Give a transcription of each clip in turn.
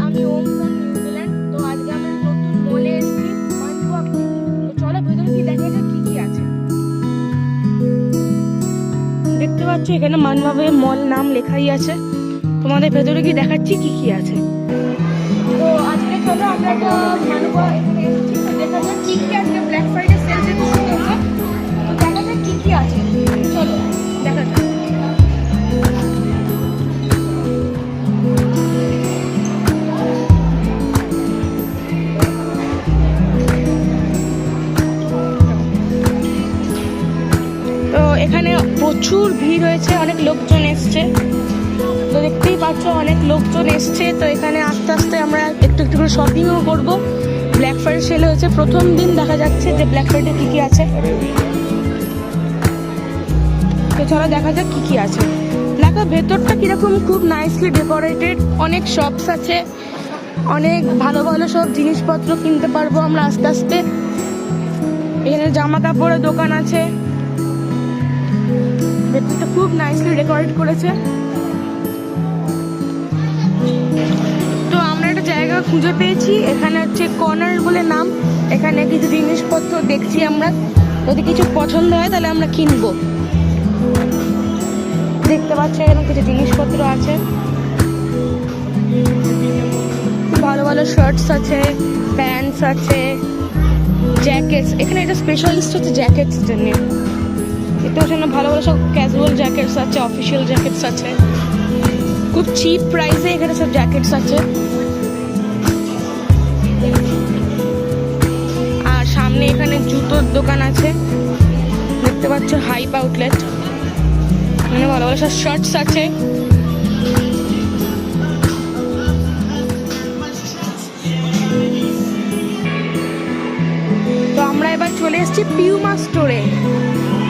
আমি ওম from New Zealand. তো আজকে আমরা নতুন মলে এসেছি মানওয়াক। তো চলো ভেতরে কি দেখা যাক কি কি আছে। দেখতে পাচ্ছ এখানে মানওয়াক মল নাম লেখাই আছে। তোমাদের ভেতরে কি দেখাচ্ছি কি কি আছে। তো আজকে চলো আমরা একটা মানওয়াক এখানে এসেছি। তো দেখা যাক কি কি আজকে ব্ল্যাক ফ্রাইডে সেল যেতে শুরু হয়েছে। তো দেখা যাক কি কি আছে, চলো দেখা যাক। এখানে প্রচুর ভিড় হয়েছে, অনেক লোকজন এসছে। তো দেখতেই পাচ্ছ অনেক লোকজন এসছে। তো এখানে আস্তে আস্তে আমরা একটু একটু করে শপিংও করবো। ব্ল্যাক ফ্রাইডে সেল হয়েছে প্রথম দিন, দেখা যাচ্ছে যে ব্ল্যাক ফ্রাইডে কি কি আছে। তো চলো দেখা যাক কি কি আছে। দেখো ভেতরটা কিরকম, খুব নাইসলি ডেকোরেটেড। অনেক শপস আছে, অনেক ভালো ভালো সব জিনিসপত্র কিনতে পারবো আমরা আস্তে আস্তে। এখানে জামা কাপড়ের দোকান আছে, ভেতরটা খুব নাইসলি ডেকোরেট করেছে। তো আমরা একটা জায়গা খুঁজে পেয়েছি, এখানে হচ্ছে কর্নার বলে নাম। এখানে কিছু জিনিসপত্র দেখছি আমরা, যদি কিছু পছন্দ হয় তাহলে আমরা কিনবো। দেখতে পাচ্ছি এখানে কিছু জিনিসপত্র আছে, ভালো ভালো শার্টস আছে, প্যান্টস আছে, জ্যাকেটস। এখানে এটা স্পেশালিস্ট হচ্ছে জ্যাকেটস জন্য। এতে ওখানে ভালো ভালো সব ক্যাজুয়াল জ্যাকেটস আছে, অফিসিয়াল জ্যাকেটস আছে। খুব চিপ প্রাইসে এখানে সব জ্যাকেটস আছে। আর সামনে এখানে জুতোর দোকান আছে, দেখতে পাচ্ছ হাইপ আউটলেট। এখানে ভালো ভালো সব শার্টস আছে। তো আমরা এবার চলে এসেছি পিউমা স্টোরে।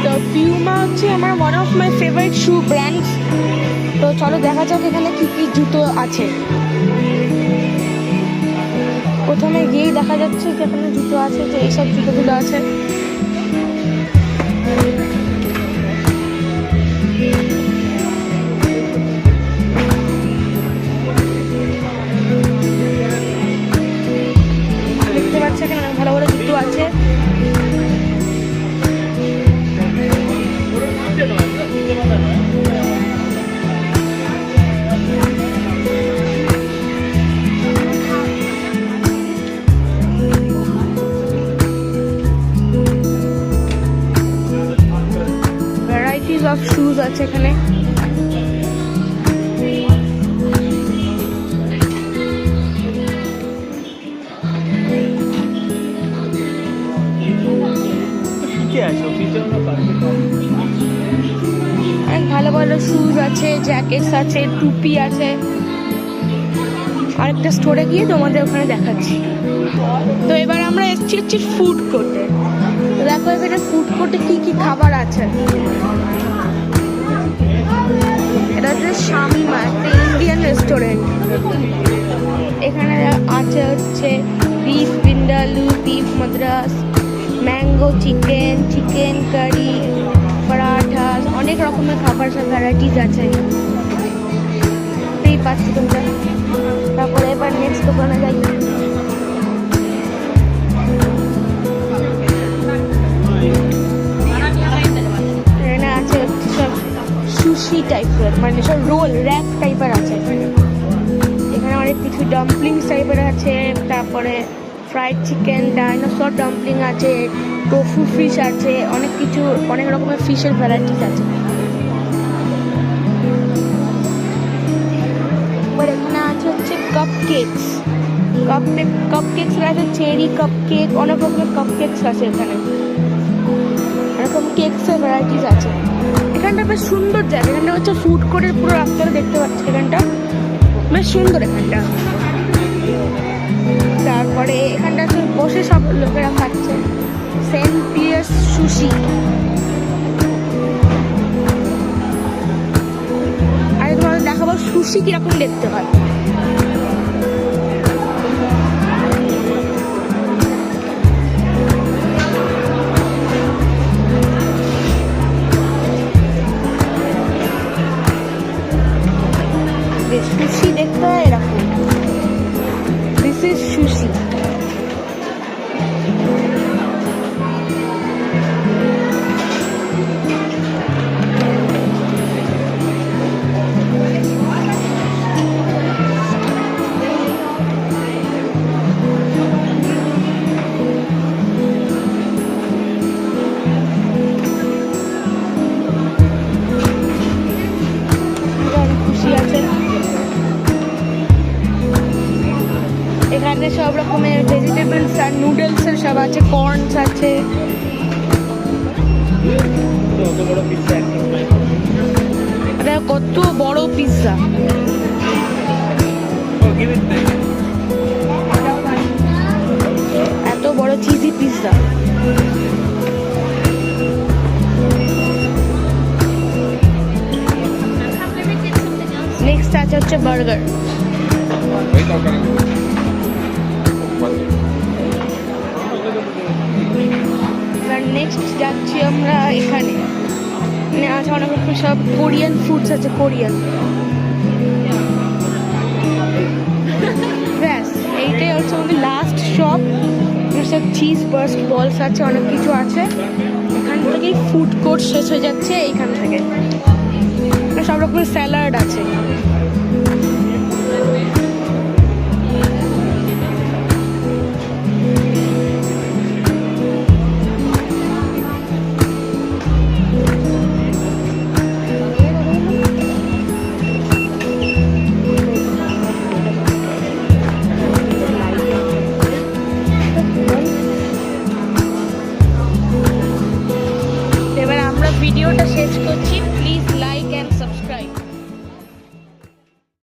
তো পিউমা হচ্ছে আমার one of my favourite shoe brands. তো চলো দেখা যাক এখানে কি কি জুতো আছে। প্রথমে গিয়েই দেখা যাচ্ছে যে এখানে জুতো আছে, যে এইসব জুতোগুলো আছে। দেখতে পাচ্ছি এখানে ভালো ভালো জুতো আছে। ভ্যারাইটিস অফ শুজ আছে এখানে। অনেক ভালো ভালো শুজ আছে, জ্যাকেটস আছে, টুপি আছে। আরেকটা স্টোরে গিয়ে তোমাদের ওখানে দেখাচ্ছি। তো এবার আমরা এসেছি হচ্ছে ফুড কোর্টে। তো দেখো এখানে ফুড কোর্টে কি কি খাবার আছে। এটা হচ্ছে শামিমা, একটা ইন্ডিয়ান রেস্টুরেন্ট। এখানে আছে হচ্ছে beef vindaloo, beef Madras, mango chicken, chicken curry, paratha, অনেক রকমের খাবার সব ভ্যারাইটিস আছে। দেখতেই পাচ্ছি তোমরা। তারপরে এবার নেক্সট দোকানে যাই। এখানে আছে সব সুশি টাইপের, মানে সব রোল র্যাপ টাইপের আছে। এখানে অনেক কিছু ডাম্পলিংস টাইপের আছে, তারপরে ফ্রাইড চিকেন, ডাইনোসর ডাম্পলিং আছে, টোফু ফিশ আছে, অনেক কিছু, অনেক রকমের ফিশের ভ্যারাইটিস আছে। এবার এখানে আছে হচ্ছে কাপ কেকস। কাপ কেকস আছে, চেরি কাপ কেক, অনেক রকমের কাপ কেকস আছে এখানে। এরকম কেকসের ভ্যারাইটিস আছে। এখানটা বেশ সুন্দর জায়গা। এখানটা হচ্ছে ফুড কোর্টের পুরো রাস্তাটা দেখতে পাচ্ছি। এখানটা বেশ সুন্দর এখানটা। তারপরে এখানটা বসে সব লোকেরা খাচ্ছে। Saint pears sushi. আর তোমাদের দেখাবো সুশি কিরকম দেখতে হয়। সুশি দেখতে হয় এরকম। এখানে সব রকমের ভেজিটেবলস আর নুডলস সব আছে, কর্নস আছে। এটা কত বড় পিৎজা! এত বড় চিজি পিৎজা। নেক্সট আছে হচ্ছে বার্গার। নেক্সট যাচ্ছি আমরা এখানে আছে অনেক রকম সব কোরিয়ান ফুডস আছে, কোরিয়ান। ব্যাস এইটাই হচ্ছে আমাদের লাস্ট শপ। সব চিজ বার্স্ট বলস আছে, অনেক কিছু আছে। এখান থেকেই ফুড কোর্ট শেষ হয়ে যাচ্ছে এইখান থেকে। সব রকমের স্যালাড আছে।